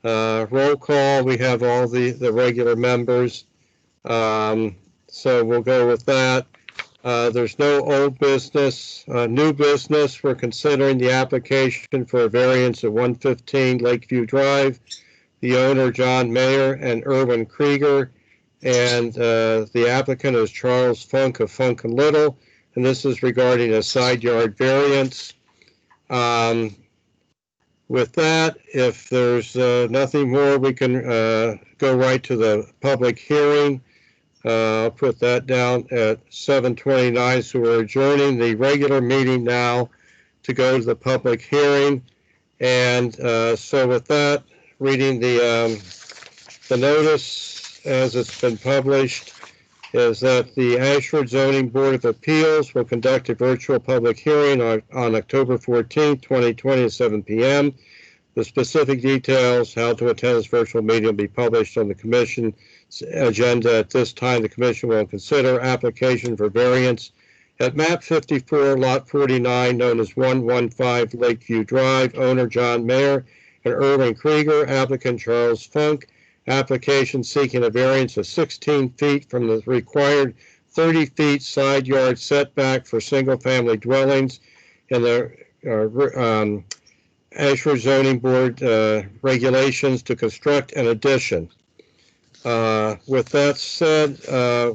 Roll call, we have all the regular members. So we'll go with that. There's no old business. New business, we're considering the application for a variance at 115 Lakeview Drive. The owner, John Mayer and Erwin Krieger, and the applicant is Charles Funk of Funk and Little, and this is regarding a side yard variance. With that, if there's nothing more, we can go right to the public hearing. I'll put that down at 7:29, so we're adjourning the regular meeting now to go to the public hearing. And so with that, reading the notice as it's been published is that the Ashford Zoning Board of Appeals will conduct a virtual public hearing on October 14th, 2020 at 7 p.m. The specific details, how to attend this virtual meeting, will be published on the Commission agenda. At this time, the Commission will consider application for variance at map 54, lot 49, known as 115 Lakeview Drive, owner John Mayer and Erwin Krieger, applicant Charles Funk, application seeking a variance of 16 feet from the required 30 feet side yard setback for single-family dwellings in the Ashford Zoning Board regulations to construct an addition. With that said,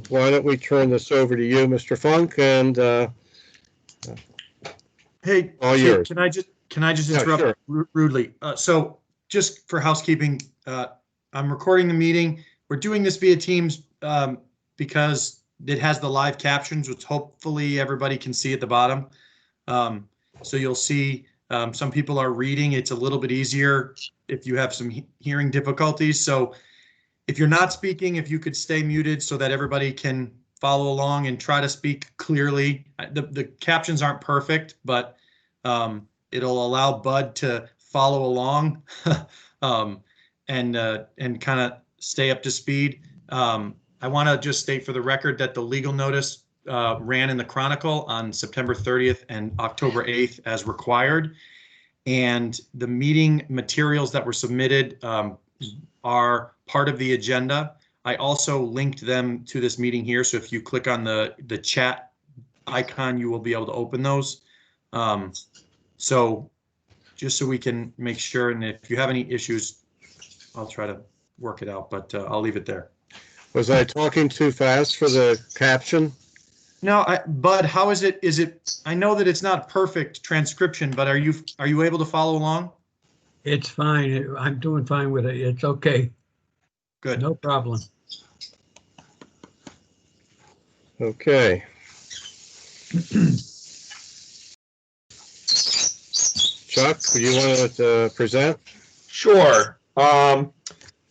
why don't we turn this over to you, Mr. Funk, and hey, all yours. Can I just interrupt rudely? So just for housekeeping, I'm recording the meeting. We're doing this via Teams because it has the live captions, which hopefully everybody can see at the bottom. So you'll see some people are reading. It's a little bit easier if you have some hearing difficulties. So if you're not speaking, if you could stay muted so that everybody can follow along and try to speak clearly. The captions aren't perfect, but it'll allow Bud to follow along and kind of stay up to speed. I want to just state for the record that the legal notice ran in the Chronicle on September 30th and October 8th as required. And the meeting materials that were submitted are part of the agenda. I also linked them to this meeting here. So if you click on the chat icon, you will be able to open those. So just so we can make sure, and if you have any issues, I'll try to work it out, but I'll leave it there. Was I talking too fast for the caption? No, Bud, how is it? I know that it's not perfect transcription, but are you able to follow along? It's fine. I'm doing fine with it. It's okay. Good. No problem. Okay. Chuck, do you want to present? Sure.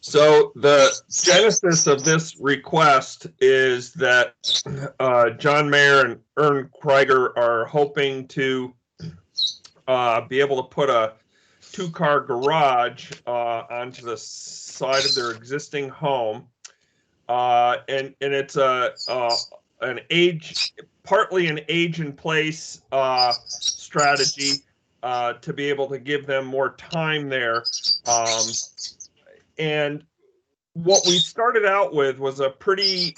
So the genesis of this request is that John Mayer and Erwin Krieger are hoping to be able to put a two-car garage onto the side of their existing home, and it's partly an age-in-place strategy to be able to give them more time there. And what we started out with was a pretty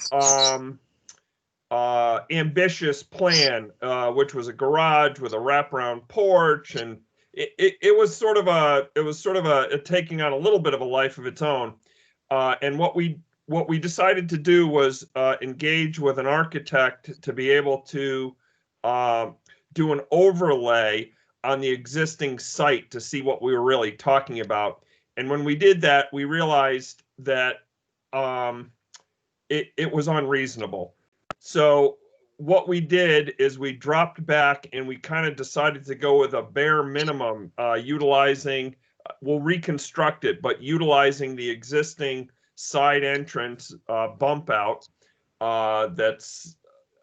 ambitious plan, which was a garage with a wraparound porch, and it was sort of a taking on a little bit of a life of its own. And what we decided to do was engage with an architect to be able to do an overlay on the existing site to see what we were really talking about. And when we did that, we realized that it was unreasonable. So what we did is we dropped back and we kind of decided to go with a bare minimum, we'll reconstruct it, but utilizing the existing side entrance bump out that's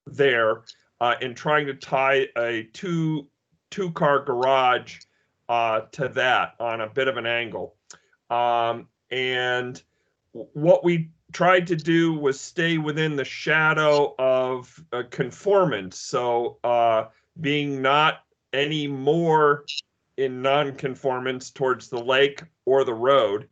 there, and trying to tie a two-car garage to that on a bit of an angle. And what we tried to do was stay within the shadow of conformance. So being not any more in non-conformance towards the lake or the road,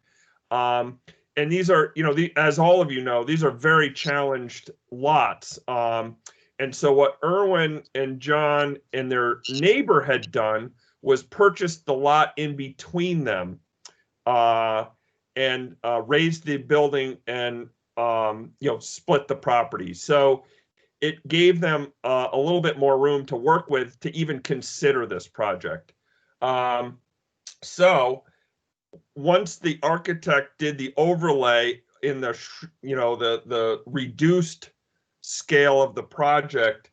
And these are, as all of you know, these are very challenged lots. And so what Irwin and John and their neighbor had done was purchased the lot in between them, and raised the building and split the property. So it gave them a little bit more room to work with to even consider this project. So once the architect did the overlay in the reduced scale of the project,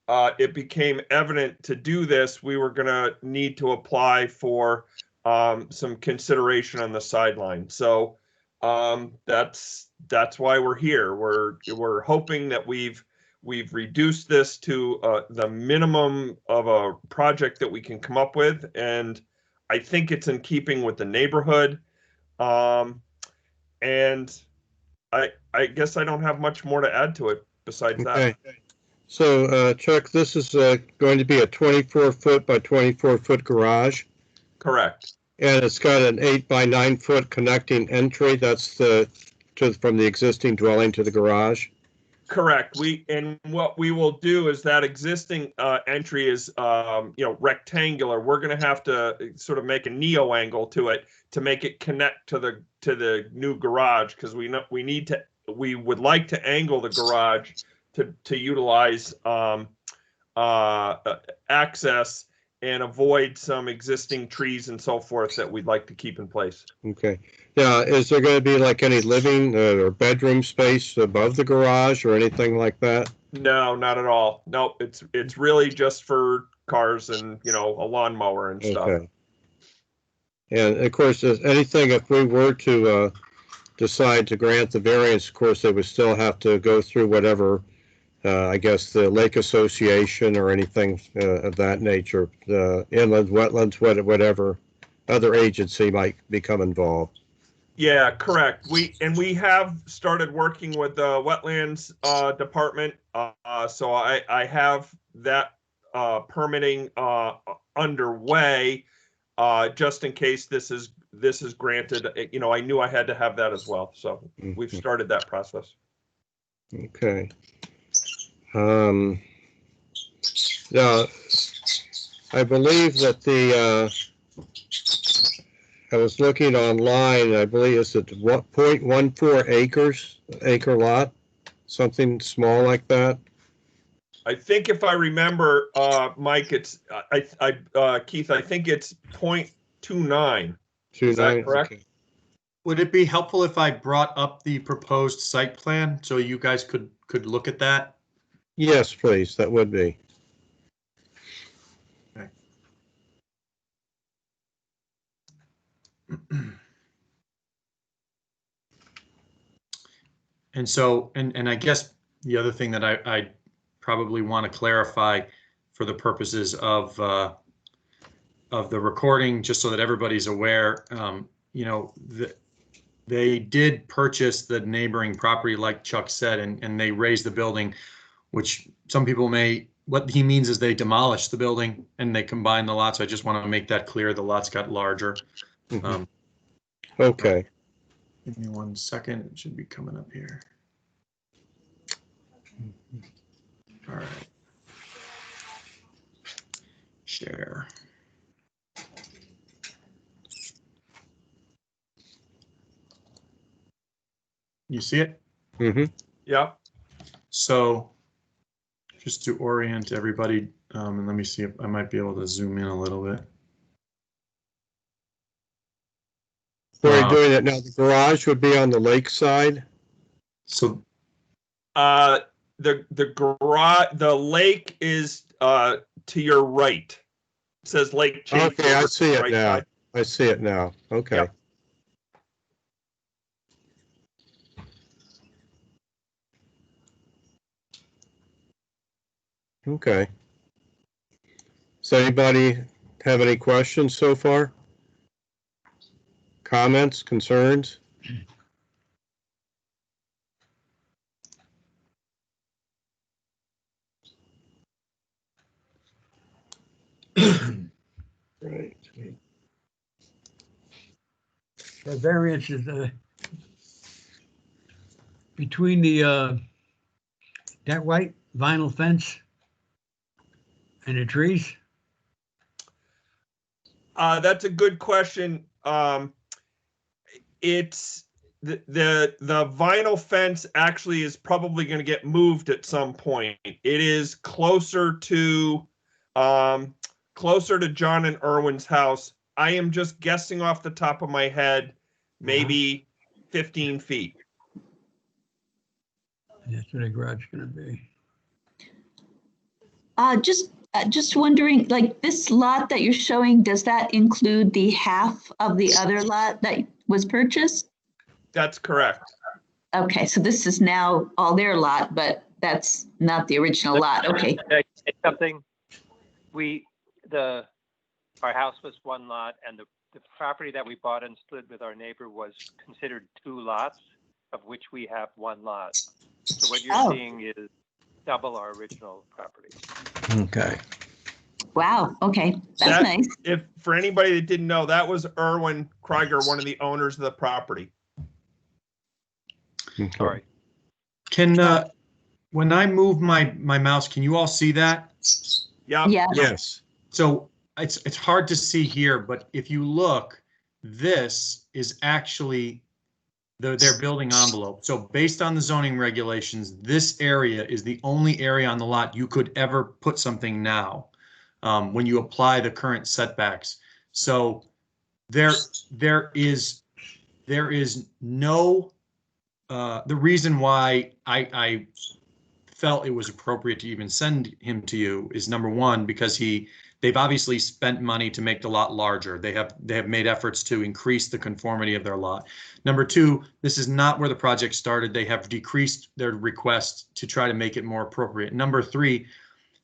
it became evident to do this, we were going to need to apply for some consideration on the sideline. So that's why we're here. We're hoping that we've reduced this to the minimum of a project that we can come up with, and I think it's in keeping with the neighborhood. And I guess I don't have much more to add to it besides that. So Chuck, this is going to be a 24-foot by 24-foot garage. Correct. And it's got an 8 by 9 foot connecting entry. That's from the existing dwelling to the garage. Correct. What we will do is that existing entry is rectangular. We're going to have to sort of make a neo angle to it to make it connect to the new garage, because we would like to angle the garage to utilize access and avoid some existing trees and so forth that we'd like to keep in place. Okay. Now, is there going to be like any living or bedroom space above the garage or anything like that? No, not at all. No, it's really just for cars and, a lawnmower and stuff. Okay. And of course, if we were to decide to grant the variance, of course, they would still have to go through whatever, I guess, the Lake Association or anything of that nature, the inland wetlands, whatever other agency might become involved. Yeah, correct. We have started working with the wetlands department. So I have that permitting underway, just in case this is granted. I knew I had to have that as well. So we've started that process. Okay. Now, I believe that I was looking online, I believe it's at 0.14 acre lot, something small like that. I think if I remember, Mike, it's Keith, I think it's 0.29. Is that correct? Okay. Would it be helpful if I brought up the proposed site plan so you guys could look at that? Yes, please. That would be. Okay. And so, and I guess the other thing that I probably want to clarify for the purposes of the recording, just so that everybody's aware, they did purchase the neighboring property, like Chuck said, and they raised the building, which some people what he means is they demolished the building and they combined the lots. I just want to make that clear. The lots got larger. Mm-hmm. Okay. Give me 1 second. It should be coming up here. All right. Share. You see it? Mm-hmm. Yeah. So just to orient everybody, and let me see if I might be able to zoom in a little bit. Where are you doing it now? The garage would be on the lake side. So the garage, the lake is to your right. It says Lake Change. Okay, I see it now. I see it now. Okay. Yep. Okay. Does anybody have any questions so far? Comments, concerns? Right. The variance is between that white vinyl fence and the trees? That's a good question. It's the vinyl fence actually is probably going to get moved at some point. It is closer to John and Irwin's house. I am just guessing off the top of my head, maybe 15 feet. That's where the garage is going to be. Just wondering, like this lot that you're showing, does that include the half of the other lot that was purchased? That's correct. Okay, so this is now all their lot, but that's not the original lot. Okay. It's something our house was one lot, and the property that we bought and split with our neighbor was considered two lots, of which we have one lot. So what you're seeing is double our original property. Okay. Wow. Okay, that's nice. If for anybody that didn't know, that was Irwin Krieger, one of the owners of the property. Sorry. Can when I move my mouse, can you all see that? Yeah. Yeah. Yes. So it's hard to see here, but if you look, this is actually their building envelope. So based on the zoning regulations, this area is the only area on the lot you could ever put something now, when you apply the current setbacks. So there is no, the reason why I felt it was appropriate to even send him to you is, number one, because they've obviously spent money to make the lot larger. They have made efforts to increase the conformity of their lot. Number two, this is not where the project started. They have decreased their request to try to make it more appropriate. Number three,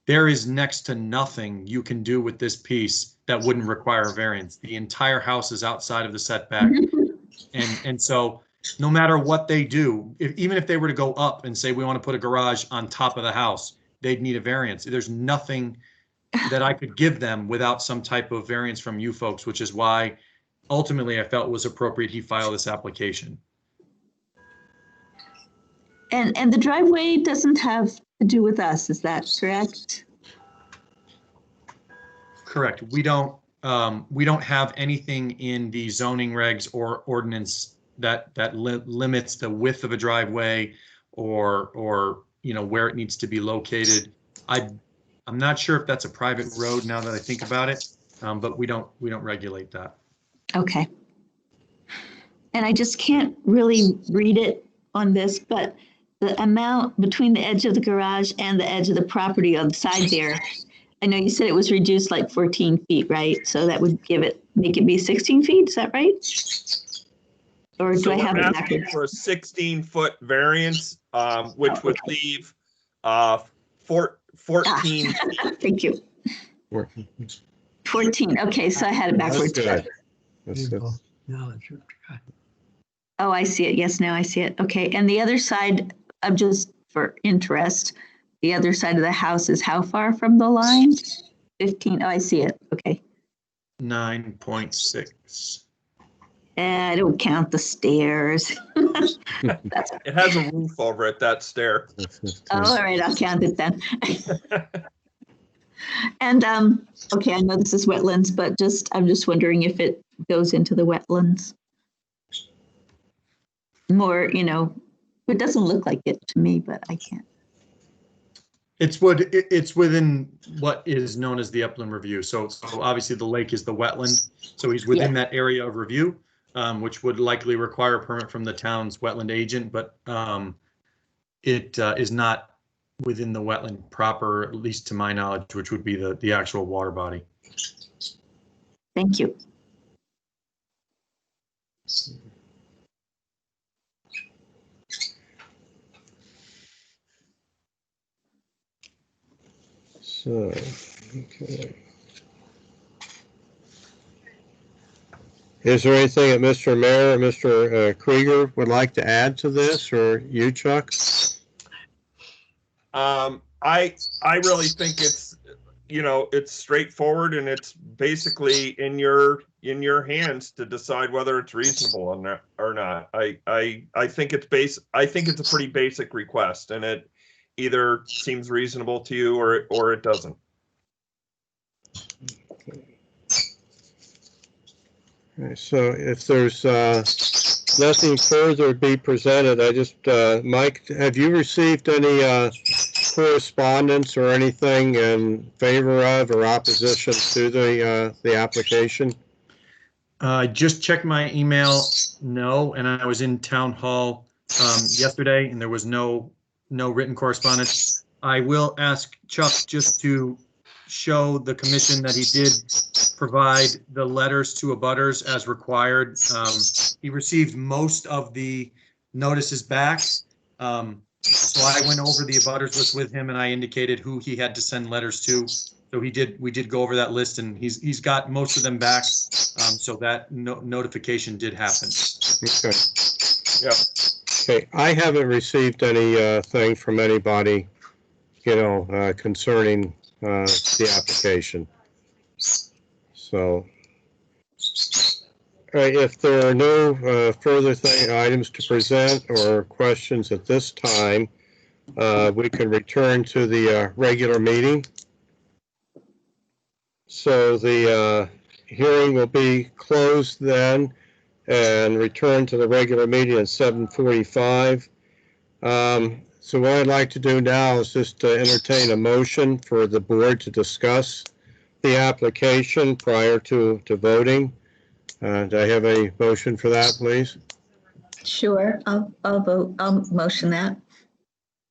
there is next to nothing you can do with this piece that wouldn't require a variance. The entire house is outside of the setback. And so no matter what they do, even if they were to go up and say, we want to put a garage on top of the house, they'd need a variance. There's nothing that I could give them without some type of variance from you folks, which is why ultimately I felt it was appropriate he file this application. And the driveway doesn't have to do with us, is that correct? Correct. We don't have anything in the zoning regs or ordinance that limits the width of a driveway or where it needs to be located. I'm not sure if that's a private road now that I think about it, but we don't regulate that. Okay. And I just can't really read it on this, but the amount between the edge of the garage and the edge of the property on the side there, I know you said it was reduced like 14 feet, right? So that would make it be 16 feet, is that right? Or do I have it backwards? For a 16-foot variance, which would leave 14. Thank you. 14. Okay, so I had it backwards. That's good. That's good. No, that's what I got. Oh, I see it. Yes, now I see it. Okay, and the other side, I'm just for interest, the other side of the house is how far from the line? 15. Oh, I see it. Okay. 9.6. I don't count the stairs. It has a roof over it, that stair. All right, I'll count it then. And okay, I know this is wetlands, but I'm just wondering if it goes into the wetlands. More, it doesn't look like it to me, but I can't. It's within what is known as the upland review. So obviously the lake is the wetland. So he's within that area of review, which would likely require a permit from the town's wetland agent, but it is not within the wetland proper, at least to my knowledge, which would be the actual water body. Thank you. So, okay. Is there anything that Mr. Mayor or Mr. Krieger would like to add to this, or you, Chuck? I really think it's straightforward, and it's basically in your in your hands to decide whether it's reasonable or not. I think it's I think it's a pretty basic request, and it either seems reasonable to you or it doesn't. Okay, so if there's nothing further to be presented, I just, Mike, have you received any correspondence or anything in favor of or opposition to the application? I just checked my email. No, and I was in town hall yesterday, and there was no written correspondence. I will ask Chuck just to show the commission that he did provide the letters to abutters as required. He received most of the notices back. So I went over the abutters list with him, and I indicated who he had to send letters to. So we did go over that list, and he's got most of them back. So that notification did happen. Okay. Yeah. Okay, I haven't received any thing from anybody, concerning the application. So, all right, if there are no further items to present or questions at this time, we can return to the regular meeting. So the hearing will be closed then and return to the regular meeting at 7:45. So what I'd like to do now is just entertain a motion for the board to discuss the application prior to voting. Do I have a motion for that, please? Sure, I'll vote, I'll motion that.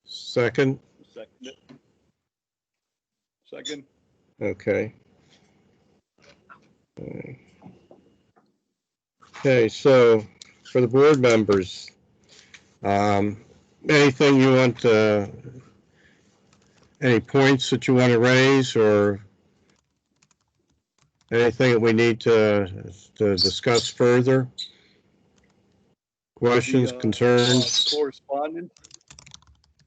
Second? Second. Second. Okay. Okay, so for the board members, anything you want, any points that you want to raise or anything that we need to discuss further? Questions, concerns? Correspondence.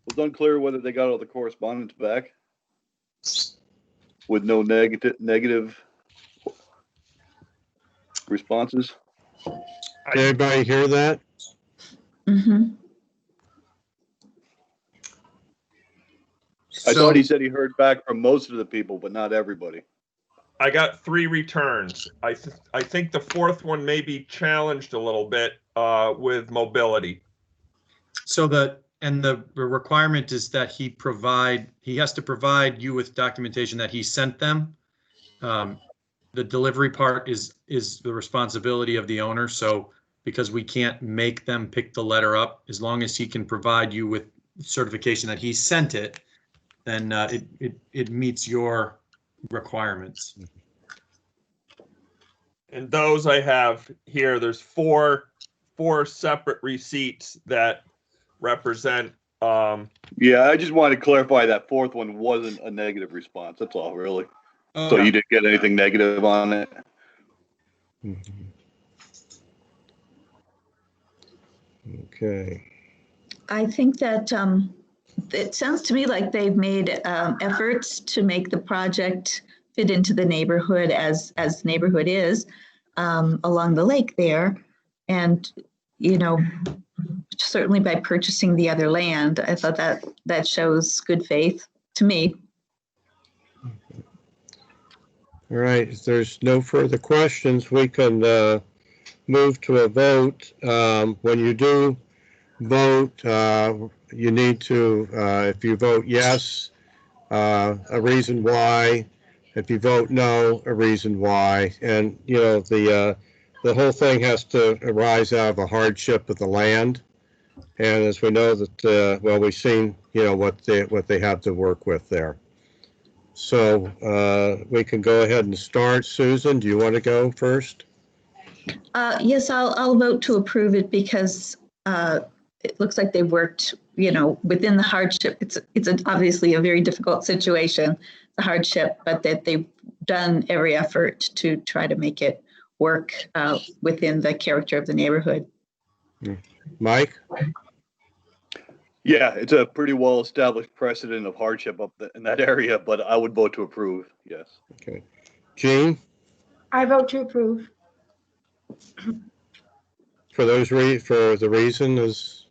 It was unclear whether they got all the correspondence back with no negative responses. Did everybody hear that? Mm-hmm. I thought he said he heard back from most of the people, but not everybody. I got 3 returns. I think the 4th one may be challenged a little bit with mobility. So the requirement is that he has to provide you with documentation that he sent them. The delivery part is the responsibility of the owner. So because we can't make them pick the letter up, as long as he can provide you with certification that he sent it, then it meets your requirements. And those I have here, there's four separate receipts that represent. Yeah, I just wanted to clarify that 4th one wasn't a negative response. That's all, really. So you didn't get anything negative on it? Mm-hmm. Okay. I think that it sounds to me like they've made efforts to make the project fit into the neighborhood as the neighborhood is along the lake there. And, certainly by purchasing the other land, I thought that shows good faith to me. All right, if there's no further questions, we can move to a vote. When you do vote, you need to, if you vote yes, a reason why. If you vote no, a reason why. And, the whole thing has to arise out of a hardship of the land. And as we know that, well, we've seen, what they have to work with there. So we can go ahead and start. Susan, do you want to go first? Yes, I'll vote to approve it because it looks like they've worked, within the hardship. It's obviously a very difficult situation, the hardship, but that they've done every effort to try to make it work within the character of the neighborhood. Mike? Yeah, it's a pretty well-established precedent of hardship up in that area, but I would vote to approve, yes. Okay. Jean? I vote to approve. For the reason is,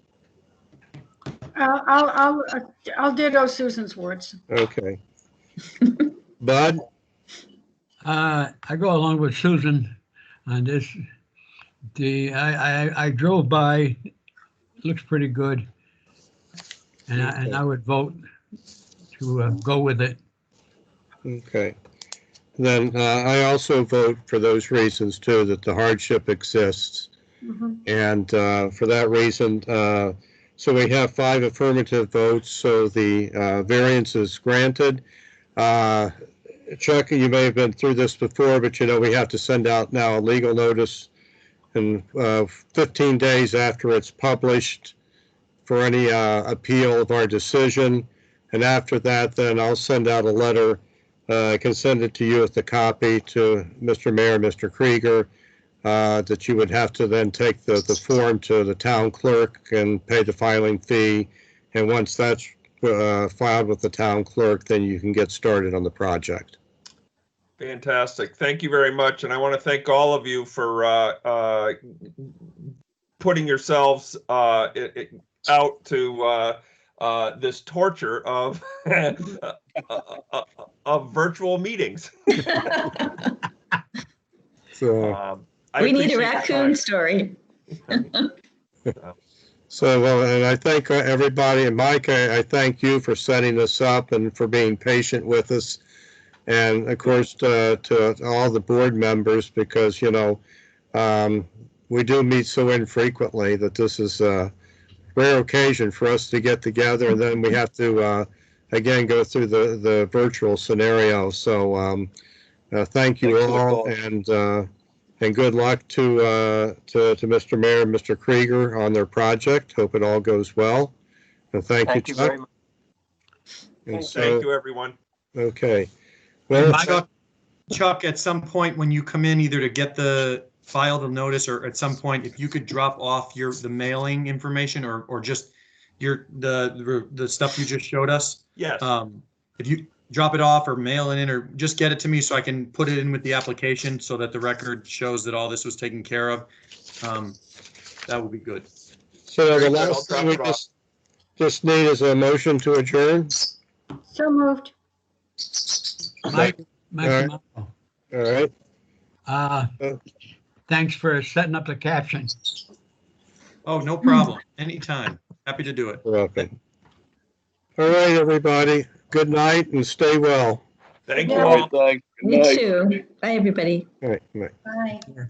I'll ditto Susan's words. okay. Bud? I go along with Susan on this. I drove by, looks pretty good. And I would vote to go with it. Okay. Then I also vote for those reasons too, that the hardship exists. Mhm. And for that reason, so we have 5 affirmative votes, so the variance is granted. Chuck, you may have been through this before, but you know we have to send out now a legal notice and 15 days after it's published for any appeal of our decision. And after that, then I'll send out a letter. I can send it to you with the copy to Mr. Mayor, Mr. Krieger, that you would have to then take the form to the town clerk and pay the filing fee. And once that's filed with the town clerk, then you can get started on the project. Fantastic. Thank you very much. And I want to thank all of you for putting yourselves out to this torture of of virtual meetings. So, We need appreciate a your raccoon time. story. so well, and I thank everybody, and Mike, I thank you for setting this up and for being patient with us. And of course, to all the board members, because, you know, we do meet so infrequently that this is a rare occasion for us to get together, and then we have to, again, go through the virtual scenario. So thank you Thanks for the all, call. and good luck to Mr. Mayor and Mr. Krieger on their project. Hope it all goes well. And thank you, Thank you very Chuck. much. And so, Thank you, everyone. okay. And Well, Chuck, at some point when you come in, either to get the file the notice, or at some point, if you could drop off the mailing information, or just the stuff you just showed us. Yes. If you drop it off or mail it in, or just get it to me so I can put it in with the application so that the record shows that all this was taken care of. That would be good. so the Very good. I'll last thing drop we it off. just need is a motion to adjourn. So moved. Mike, All right. Marco, All right. thanks for setting up the caption. Oh, no problem. Anytime. Happy to do it. You're welcome. All right, everybody. Good night and stay well. Thank Yeah. you All all. right, thanks. Good Me night. too. Bye, everybody. All right. Bye. Bye. Yeah.